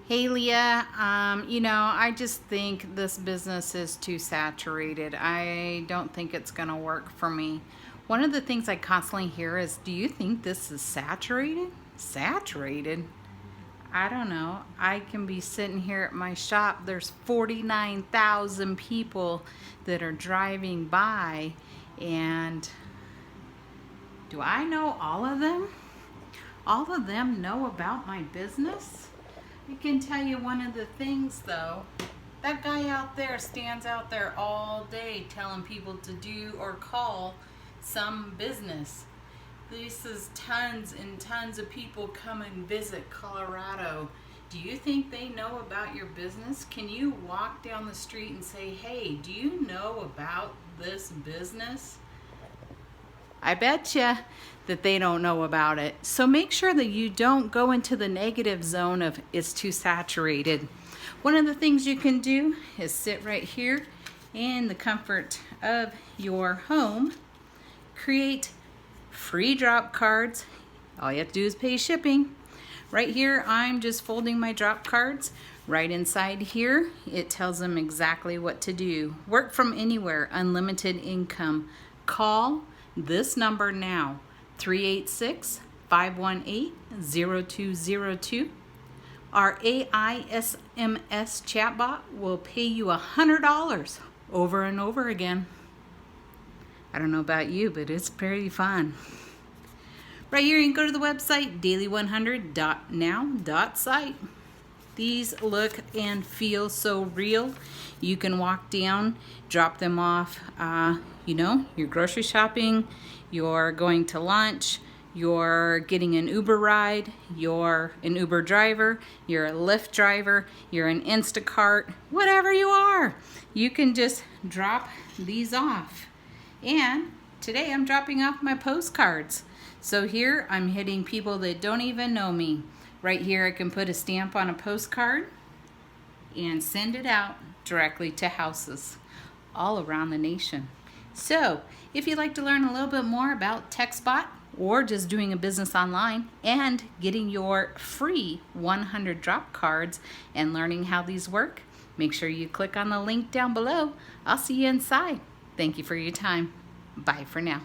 Hey Leah, I just think this business is too saturated. I don't think it's going to work for me. One of the things I constantly hear is, do you think this is saturated? Saturated? I don't know. I can be sitting here at my shop. There's 49,000 people that are driving by, and do I know all of them? All of them know about my business? I can tell you one of the things though. That guy out there stands out there all day telling people to do or call some business. This is tons and tons of people come and visit Colorado. Do you think they know about your business? Can you walk down the street and say, hey, do you know about this business? I bet you that they don't know about it. So make sure that you don't go into the negative zone of it's too saturated. One of the things you can do is sit right here in the comfort of your home, create free drop cards. All you have to do is pay shipping. Right here, I'm just folding my drop cards. Right inside here, it tells them exactly what to do. Work from anywhere, unlimited income. Call this number now, 386-518-0202. Our AISMS chatbot will pay you $100 over and over again. I don't know about you, but it's pretty fun. Right here, you can go to the website, daily100.now.site. These look and feel so real. You can walk down, drop them off, you're grocery shopping, you're going to lunch, you're getting an Uber ride, you're an Uber driver, you're a Lyft driver, you're an Instacart, whatever you are. You can just drop these off. And today I'm dropping off my postcards. So here I'm hitting people that don't even know me. Right here I can put a stamp on a postcard and send it out directly to houses all around the nation. So if you'd like to learn a little bit more about TextBot or just doing a business online and getting your free 100 drop cards and learning how these work, make sure you click on the link down below. I'll see you inside. Thank you for your time. Bye for now.